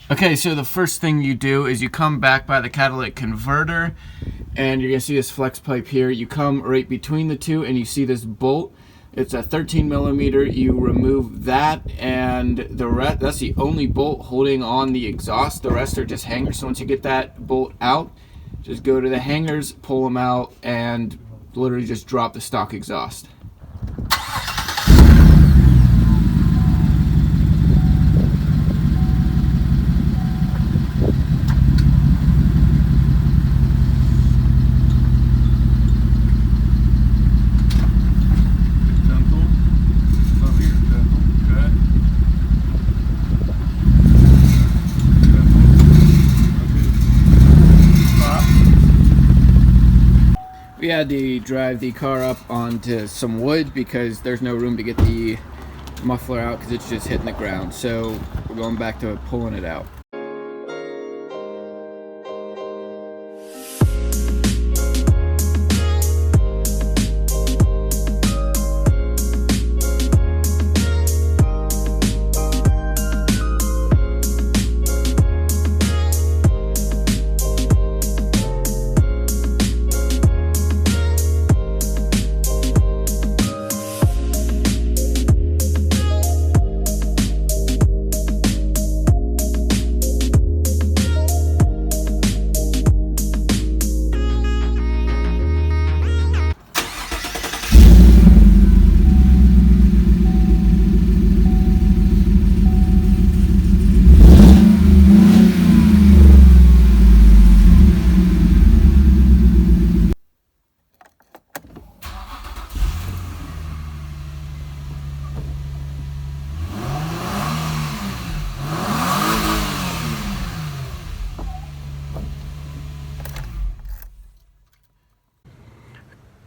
Okay, so the first thing you do is you come back by the catalytic converter, and you're gonna see this flex pipe here. You come right between the two and you see this bolt. It's a 13 millimeter. You remove that, and the rest, that's the only bolt holding on the exhaust. The rest are just hangers. So once you get that bolt out, just go to the hangers, pull them out, and literally just drop the stock exhaust. We had to drive the car up onto some wood because there's no room to get the muffler out because it's just hitting the ground. So we're going back to pulling it out.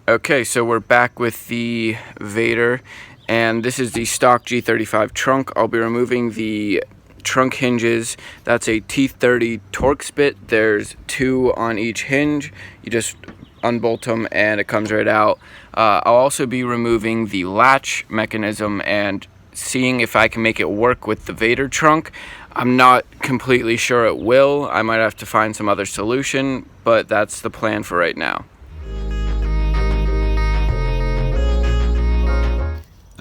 Okay, so we're back with the Vaydor, and this is the stock G35 trunk. I'll be removing the trunk hinges. That's a T30 Torx bit. There's 2 on each hinge. You just unbolt them and it comes right out. I'll also be removing the latch mechanism and seeing if I can make it work with the Vaydor trunk. I'm not completely sure it will. I might have to find some other solution, but that's the plan for right now.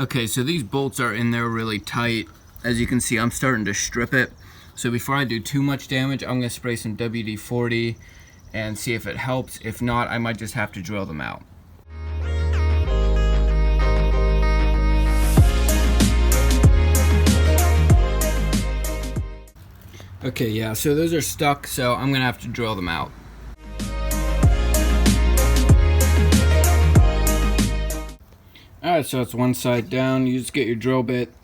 Okay, so these bolts are in there really tight. As you can see, I'm starting to strip it. So before I do too much damage, I'm gonna spray some WD-40 and see if it helps. If not, I might just have to drill them out. Okay, yeah, so those are stuck, so I'm gonna have to drill them out. Alright, so it's one side down. You just get your drill bit,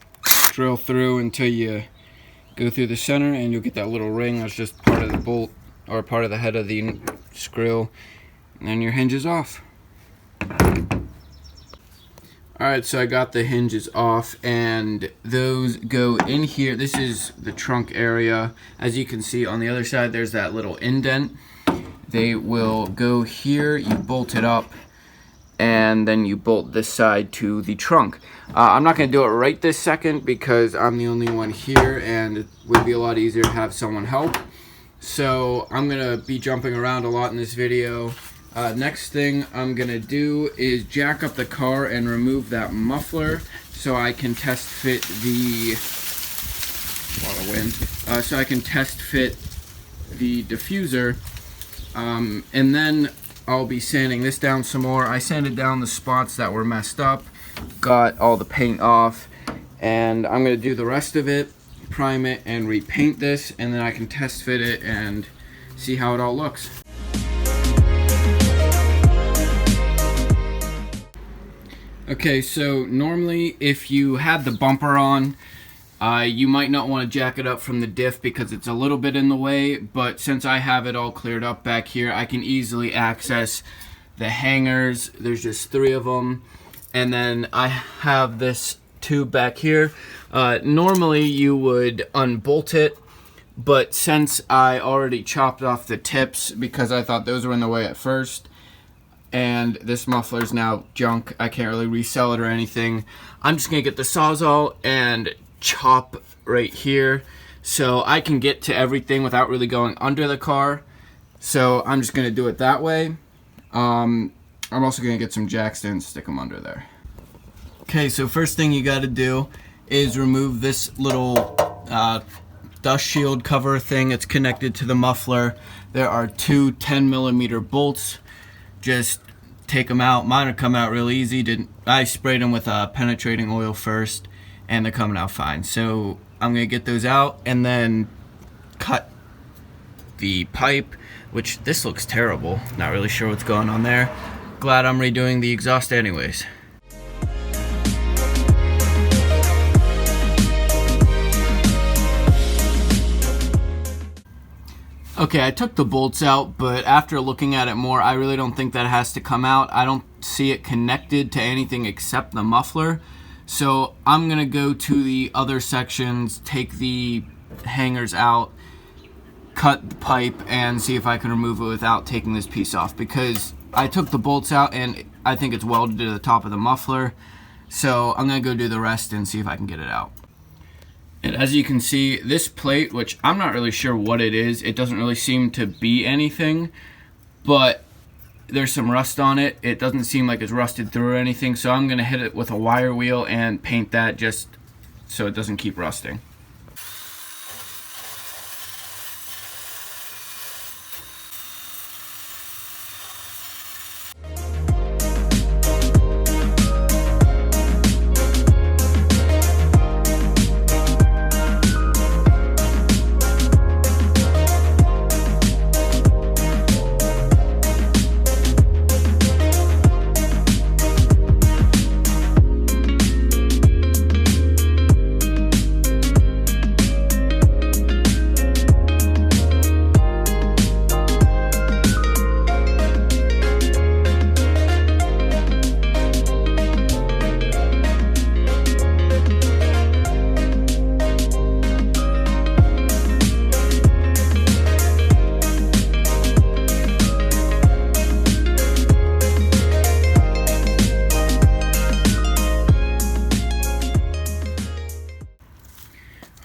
drill through until you go through the center, and you'll get that little ring that's just part of the bolt or part of the head of the screw, and then your hinge is off. Alright, so I got the hinges off, and those go in here. This is the trunk area. As you can see on the other side, there's that little indent. They will go here, you bolt it up, and then you bolt this side to the trunk. I'm not going to do it right this second because I'm the only one here and it would be a lot easier to have someone help. So I'm going to be jumping around a lot in this video. Next thing I'm going to do is jack up the car and remove that muffler so I can test fit the diffuser, and then I'll be sanding this down some more. I sanded down the spots that were messed up, got all the paint off, and I'm going to do the rest of it, prime it, and repaint this, and then I can test fit it and see how it all looks. Okay, so normally if you had the bumper on, you might not want to jack it up from the diff because it's a little bit in the way, but since I have it all cleared up back here, I can easily access the hangers. There's just 3 of them, and then I have this tube back here. Normally you would unbolt it, but since I already chopped off the tips because I thought those were in the way at first, and this muffler's now junk, I can't really resell it or anything, I'm just gonna get the Sawzall and chop right here so I can get to everything without really going under the car. So I'm just going to do it that way. I'm also going to get some jack stands, stick them under there. Okay, so first thing you got to do is remove this little dust shield cover thing that's connected to the muffler. There are two 10mm bolts. Just take them out. Mine are coming out real easy. I sprayed them with penetrating oil first, and they're coming out fine. So I'm going to get those out and then cut the pipe, which this looks terrible. Not really sure what's going on there. Glad I'm redoing the exhaust anyways. Okay, I took the bolts out, but after looking at it more, I really don't think that has to come out. I don't see it connected to anything except the muffler. So I'm gonna go to the other sections, take the hangers out, cut the pipe, and see if I can remove it without taking this piece off, because I took the bolts out and I think it's welded to the top of the muffler. So I'm gonna go do the rest and see if I can get it out. And as you can see, this plate, which I'm not really sure what it is, it doesn't really seem to be anything, but there's some rust on it. It doesn't seem like it's rusted through or anything, so I'm gonna hit it with a wire wheel and paint that just so it doesn't keep rusting.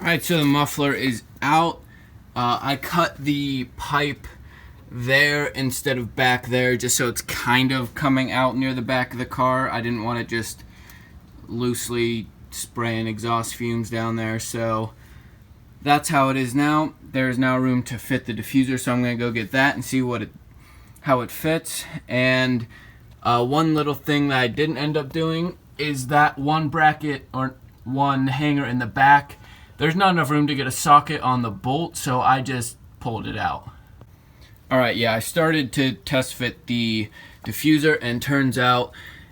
Alright, so the muffler is out. I cut the pipe there instead of back there, just so it's kind of coming out near the back of the car. I didn't want to just loosely spraying exhaust fumes down there, so that's how it is now. There is now room to fit the diffuser, so I'm going to go get that and see how it fits. And one little thing that I didn't end up doing is that one bracket or one hanger in the back. There's not enough room to get a socket on the bolt, so I just pulled it out. Alright, yeah, I started to test fit the diffuser, and turns out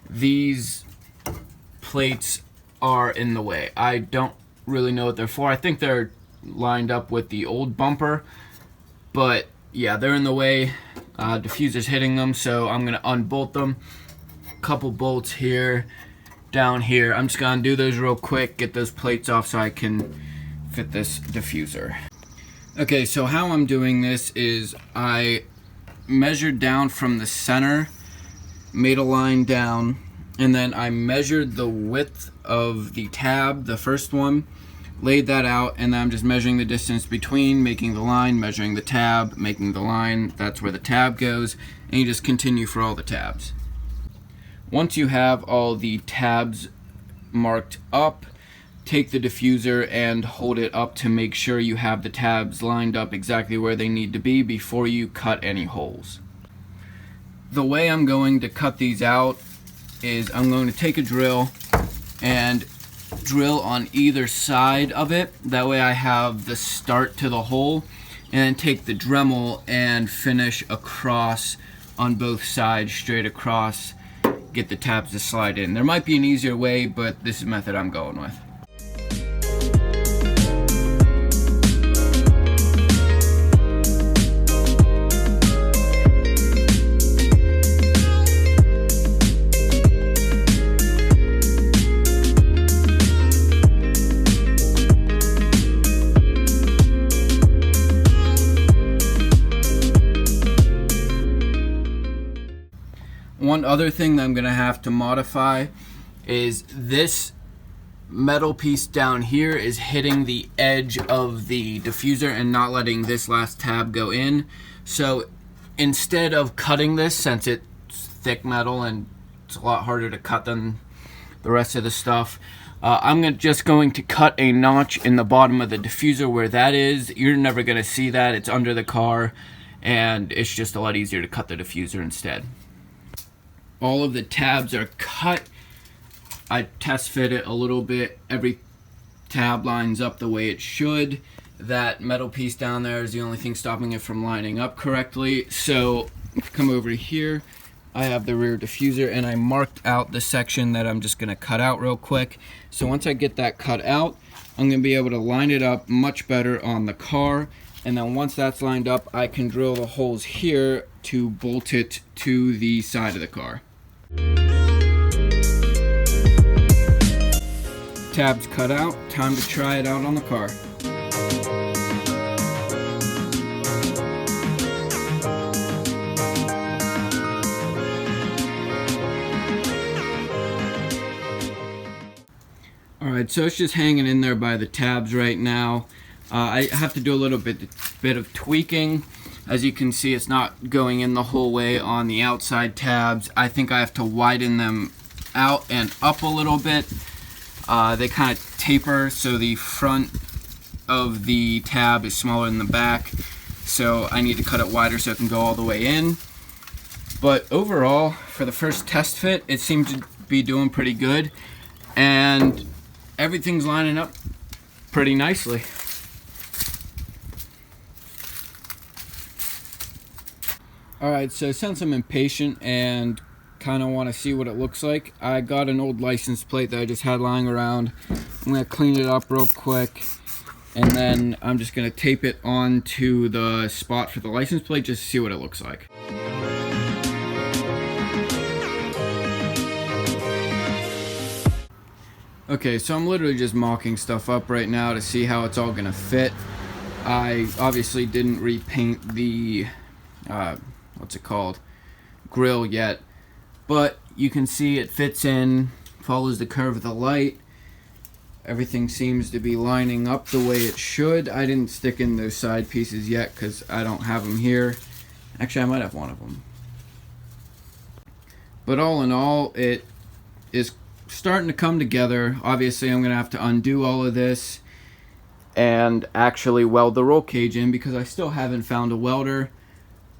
these plates are in the way. I don't really know what they're for. I think they're lined up with the old bumper, but yeah, they're in the way. Diffuser's hitting them, so I'm gonna unbolt them. Couple bolts here, down here. I'm just gonna do those real quick, get those plates off so I can fit this diffuser. Okay, so how I'm doing this is I measured down from the center, made a line down, and then I measured the width of the tab, the first one, laid that out, and then I'm just measuring the distance between, making the line, measuring the tab, making the line. That's where the tab goes, and you just continue for all the tabs. Once you have all the tabs marked up, take the diffuser and hold it up to make sure you have the tabs lined up exactly where they need to be before you cut any holes. The way I'm going to cut these out is I'm going to take a drill and drill on either side of it. That way I have the start to the hole, and then take the Dremel and finish across on both sides, straight across, get the tabs to slide in. There might be an easier way, but this is the method I'm going with. One other thing that I'm going to have to modify is this metal piece down here is hitting the edge of the diffuser and not letting this last tab go in. So instead of cutting this, since it's thick metal and it's a lot harder to cut than the rest of the stuff, I'm just going to cut a notch in the bottom of the diffuser where that is. You're never going to see that. It's under the car, and it's just a lot easier to cut the diffuser instead. All of the tabs are cut. I test fit it a little bit. Every tab lines up the way it should. That metal piece down there is the only thing stopping it from lining up correctly. So come over here. I have the rear diffuser, and I marked out the section that I'm just going to cut out real quick. So once I get that cut out, I'm going to be able to line it up much better on the car. And then once that's lined up, I can drill the holes here to bolt it to the side of the car. Tabs cut out, time to try it out on the car. Alright, so it's just hanging in there by the tabs right now. I have to do a little bit of tweaking. As you can see, it's not going in the whole way on the outside tabs. I think I have to widen them out and up a little bit. They kind of taper, so the front of the tab is smaller than the back. So I need to cut it wider so it can go all the way in. But overall, for the first test fit, it seemed to be doing pretty good. And everything's lining up pretty nicely. Alright, so since I'm impatient and kind of want to see what it looks like, I got an old license plate that I just had lying around. I'm going to clean it up real quick, and then I'm just going to tape it onto the spot for the license plate just to see what it looks like. Okay, so I'm literally just mocking stuff up right now to see how it's all going to fit. I obviously didn't repaint the what's it called, grille yet, but you can see it fits in, follows the curve of the light. Everything seems to be lining up the way it should. I didn't stick in those side pieces yet because I don't have them here. Actually, I might have one of them. But all in all, it is starting to come together. Obviously, I'm going to have to undo all of this and actually weld the roll cage in because I still haven't found a welder.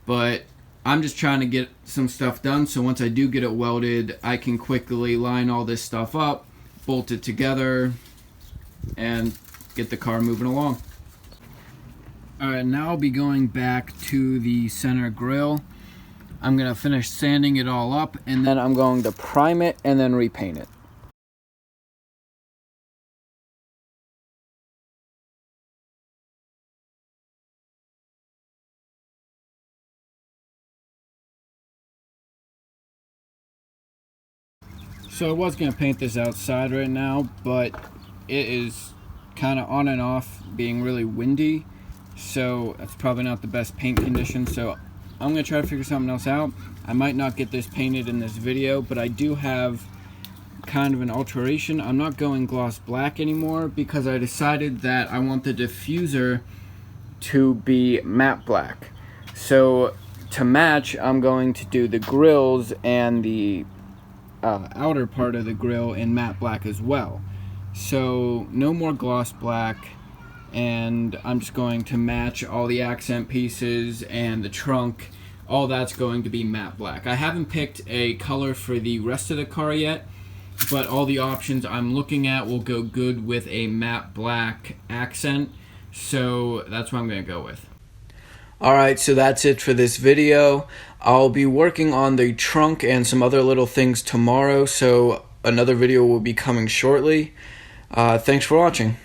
But I'm just trying to get some stuff done, so once I do get it welded, I can quickly line all this stuff up, bolt it together, and get the car moving along. Alright, now I'll be going back to the center grille. I'm going to finish sanding it all up, and then I'm going to prime it and then repaint it. So I was going to paint this outside right now, but it is kind of on and off, being really windy, so that's probably not the best paint condition. So I'm going to try to figure something else out. I might not get this painted in this video, but I do have kind of an alteration. I'm not going gloss black anymore because I decided that I want the diffuser to be matte black. So to match, I'm going to do the grills and the outer part of the grille in matte black as well. So no more gloss black, and I'm just going to match all the accent pieces and the trunk. All that's going to be matte black. I haven't picked a color for the rest of the car yet, but all the options I'm looking at will go good with a matte black accent, so that's what I'm going to go with. Alright, so that's it for this video. I'll be working on the trunk and some other little things tomorrow, so another video will be coming shortly. Thanks for watching.